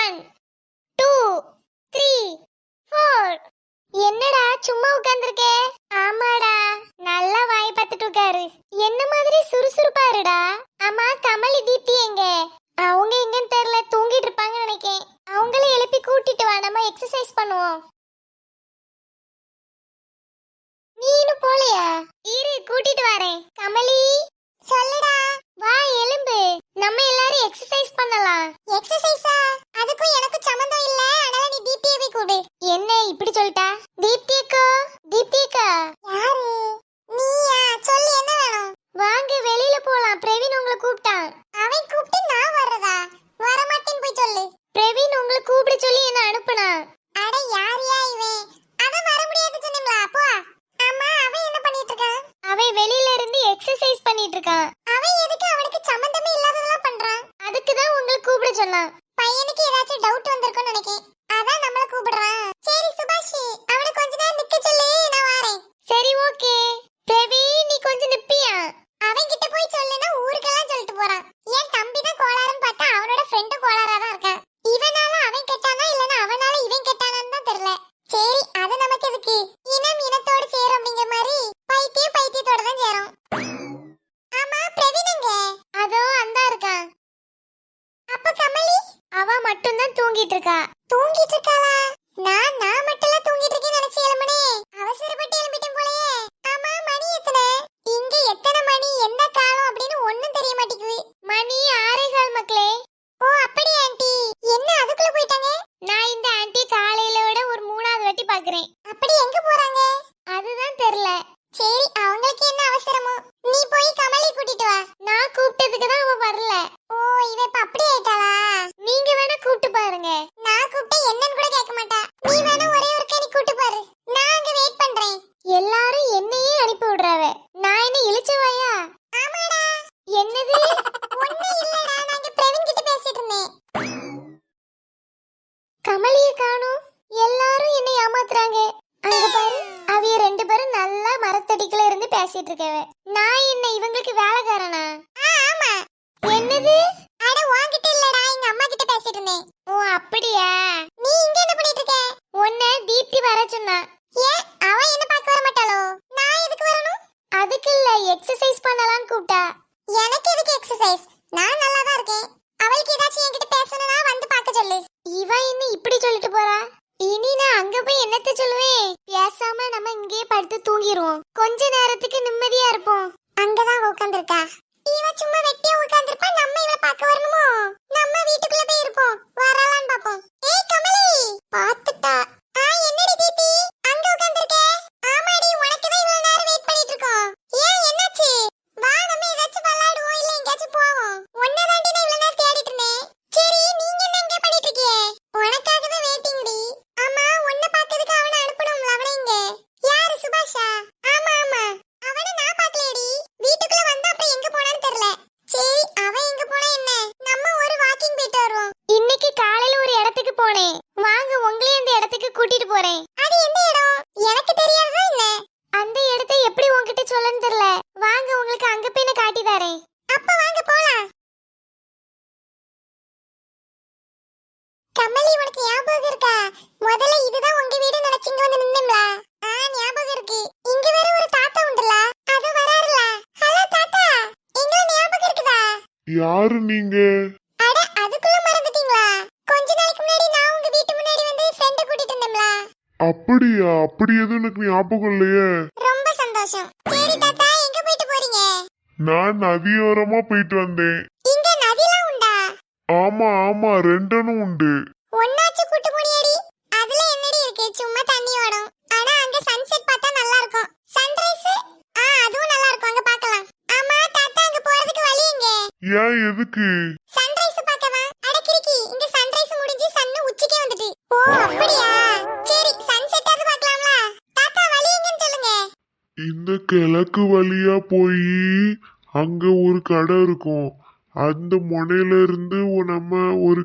1 2 3 4. என்னடா சும்மா உட்கார்ந்திருக்கே? ஆமாடா, நல்லா வாய் பார்த்துட்டு உட்காரு. என்ன மாதிரி சுறுசுறுப்பா இருடா. ஆமா, கமலி தீப்தி எங்க? அவங்க எங்கன்னு தெரியல, தூங்கிட்டு இருப்பாங்கன்னு நினைக்கேன். அவங்கள எழுப்பி கூட்டிட்டு வா, நம்ம எக்ஸசைஸ் பண்ணுவோம். நீனு போலையா? இரு, கூட்டிட்டு வரேன். கமலி சொல்லுடா. வா எலும்பு, நம்ம எல்லாரும் எக்ஸசைஸ் பண்ணலாம். எக்ஸசைஸா? அதுக்கும் எனக்கும் சம்பந்தம் இல்ல, அதனால நீ தீப்தியை கூடு. என்ன இப்படி சொல்லிட்டா? தீப்தி அக்கா, தீப்தி அக்கா. யாரு? நீயா? சொல்லு, என்ன வேணும்? வாங்க வெளியில போலாம், பிரவீன் உங்களை கூப்பிட்டான். அவன் கூப்பிட்டு நான் வர்றதா? வர மாட்டேன்னு போய் சொல்லு. பிரவீன் உங்களை கூப்பிட சொல்லி என்ன அனுப்புனா. அட யாரியா இவன்? அவன் வர முடியாது சொன்னீங்களா? போ. அம்மா, அவன் என்ன பண்ணிட்டு இருக்கான்? அவன் வெளியில இருந்து எக்ஸசைஸ் பண்ணிட்டு இருக்கான். அவன் எதுக்கு அவனுக்கு சம்பந்தமே இல்லாததெல்லாம் பண்றான்? அதுக்கு தான் உங்களை கூப்பிட சொன்னான். பையனுக்கு ஏதாச்சும் டவுட் வந்திருக்கும்னு நினைக்கிறேன், அதான் நம்மள கூப்பிடுறான். சரி சுபாஷ், அவனை கொஞ்ச நேரம் நிக்க சொல்லு, நான் வரேன். சரி ஓகே. பிரவீன் நீ கொஞ்சம் நிப்பியா? அவன் கிட்ட போய் சொல்லுனா ஊருக்கெல்லாம் சொல்லிட்டு போறான். என் தம்பி தான் கோளாறுன்னு பார்த்தா அவனோட ஃப்ரெண்டு கோளாறா தான் இருக்கான். இவனால அவன் கெட்டானா இல்லனா அவனால இவன் கெட்டானான்னு தான் தெரியல. சரி, அது நமக்கு எதுக்கு? இனம் இனத்தோடு சேரும் அப்படிங்கிற மாதிரி பைத்தியம் பைத்தியத்தோட தான் சேரும். ஆமா, பிரவீன் எங்க? அதோ அந்தா இருக்கான். அப்ப கமலி? அவ மட்டும் தான் தூங்கிட்டு இருக்கா. தூங்கிட்டு இருக்காளா? நான் மட்டும் தூங்கிட்டு இருக்கேன்னு நினைச்சு எழும்பனே. அவசரப்பட்டு எழும்பிட்டேன் போலயே. ஆமா, மணி எத்தனை? இங்க எத்தனை மணி, எந்த காலம் அப்படின்னு ஒண்ணும் தெரிய மாட்டேங்குது. மணி 6:15 மக்களே. ஓ அப்படியே ஆண்டி, என்ன அதுக்குள்ள போயிட்டாங்க? நான் இந்த ஆண்டி காலையில விட ஒரு 3வது வாட்டி பாக்குறேன். அப்படி எங்க போறாங்க? அதுதான் தெரியல. சரி, அவங்களுக்கு என்ன அவசரமோ? நீ போய் கமலி கூட்டிட்டு வா. நான் கூப்பிட்டதுக்கு தான் அவ வரல. ஓ, இவ இப்ப அப்படி ஆயிட்டாளா? நீங்க வேணா கூப்பிட்டு பாருங்க. நான் கூப்பிட்டா என்னன்னு கூட கேட்க மாட்டா. நீ வேணா ஒரே ஒரு கணி கூட்டி பாரு, நான் அங்க வெயிட் பண்றேன். எல்லாரும் என்னையே அனுப்பி விடுறாவ, நான் என்ன இழுச்சவாயா? ஆமாடா. என்னது? ஒண்ணு இல்லடா, நான் இங்க பிரவீன் கிட்ட பேசிட்டு இருந்தேன். கமலிய காணோம். எல்லாரும் என்னை ஏமாத்துறாங்க. அங்க பாரு, அவிய 2 பேரும் நல்லா மரத்தடிக்குள்ள இருந்து பேசிட்டு இருக்கவே. நான் என்ன இவங்களுக்கு வேலைக்காரனா? ஆமா. என்னது? அட வாங்கிட்ட இல்லடா, எங்க அம்மா கிட்ட பேசிட்டு இருந்தேன். ஓ அப்படியா? நீ இங்க என்ன பண்ணிட்டு இருக்க? உன்னை தீப்தி வர சொன்னா. ஏன் அவ என்ன பார்க்க வர மாட்டாளோ? நான் எதுக்கு வரணும்? அதுக்கு இல்ல, எக்ஸசைஸ் பண்ணலாம்னு கூப்பிட்டா. எனக்கு எதுக்கு எக்ஸசைஸ்? நான் நல்லா தான் இருக்கேன். அவளுக்கு ஏதாச்சும் என்கிட்ட பேசணும்னா வந்து பார்க்க சொல்லு. இவ என்ன இப்படி சொல்லிட்டு போறா? இனி நான் அங்க போய் என்னத்த சொல்லுவேன்? பேசாம நம்ம இங்கேயே படுத்து தூங்கிடுவோம், கொஞ்ச நேரத்துக்கு நிம்மதியா இருப்போம். அங்கதான் உட்கார்ந்திருக்கா. இவ சும்மா வெட்டியா உட்கார்ந்திருப்பா, நம்ம இவளை பார்க்க வரணுமோ? நம்ம வீட்டுக்குள்ள போய் இருப்போம், வரலான்னு பாப்போம். ஏய் கமலி, பாத்துட்டா. என்னடி தீபி அங்க உட்கார்ந்திருக்க? ஆமாடி, உனக்கு தான் இவ்வளவு நேரம் வெயிட் பண்ணிட்டு இருக்கோம். ஏன் என்னாச்சு? வா, நம்ம ஏதாச்சும் விளையாடுவோம், இல்ல எங்கயாச்சும் போவோம். ஒன்னதாண்டி நான் இவ்வளவு நேரம் தேடிட்டு இருந்தேன். சரி, நீங்க என்ன இங்க பண்ணிட்டு இருக்கீங்க? உனக்காக தான் வெயிட்டிங் டி. ஆமா, உன்னை பார்த்ததுக்கு அவனை அனுப்பணும்ல, அவனை இங்க. யாரு, சுபாஷா? ஆமா ஆமா, அவனை நான் பார்க்கலடி. வீட்டுக்குள்ள வந்தா அப்புறம் எங்க போனான்னு தெரியல. சரி, அவன் எங்க போனா என்ன, நம்ம ஒரு வாக்கிங் போயிட்டு வருவோம். இன்னைக்கு காலையில ஒரு இடத்துக்கு போனேன், வாங்க உங்களையும் அந்த இடத்துக்கு கூட்டிட்டு போறேன். அது எந்த இடம்? எனக்கு தெரியாததா என்ன? அந்த இடத்தை எப்படி உன்கிட்ட சொல்லன்னு தெரியல. வாங்க, உங்களுக்கு அங்க போய் நான் காட்டி தரேன். அப்ப வாங்க போலாம். கமலி, உனக்கு ஞாபகம் இருக்கா? முதல்ல இதுதான் உங்க வீடு நினைச்சிங்க வந்து நின்னோம்ல. ஞாபகம் இருக்கு. இங்க வேற ஒரு தாத்தா உண்டுல, அது வராருல. ஹலோ தாத்தா, எங்க ஞாபகம் இருக்குதா? யாரு நீங்க? அட, அதுக்குள்ள மறந்துட்டீங்களா? கொஞ்ச நாளைக்கு முன்னாடி நான் உங்க வீட்டு முன்னாடி வந்து ஃப்ரெண்ட கூட்டிட்டு வந்தேன்ல. அப்படியா? அப்படி எதுவும் எனக்கு ஞாபகம் இல்லையே. ரொம்ப சந்தோஷம். சரி தாத்தா, எங்க போயிட்டு போறீங்க? நான் நதியோரமா போயிட்டு வந்தேன். இங்க நதிலாம் உண்டா? ஆமா ஆமா, 2 உண்டு. ஒன்னாச்சு கூட்டு போனியாடி? அதுல என்னடி இருக்கு, சும்மா தண்ணி ஓடும். ஆனா அங்க சன்செட் பார்த்தா நல்லா இருக்கும். சன்ரைஸ் அதுவும் நல்லா இருக்கும், அங்க பார்க்கலாம். ஆமா தாத்தா, அங்க போறதுக்கு வழி எங்க? ஏன், எதுக்கு? சன்ரைஸ் பார்க்கவா? அட கிறுக்கி, இங்க சன்ரைஸ் முடிஞ்சு சன்னு உச்சிக்கே வந்துட்டு. ஓ அப்படியா? சரி, சன்செட் அது பார்க்கலாம்ல. தாத்தா, வழி எங்கன்னு சொல்லுங்க. இந்த கிழக்கு வழியா போய் அங்க ஒரு கடை இருக்கும். அந்த முனையில இருந்து நம்ம ஒரு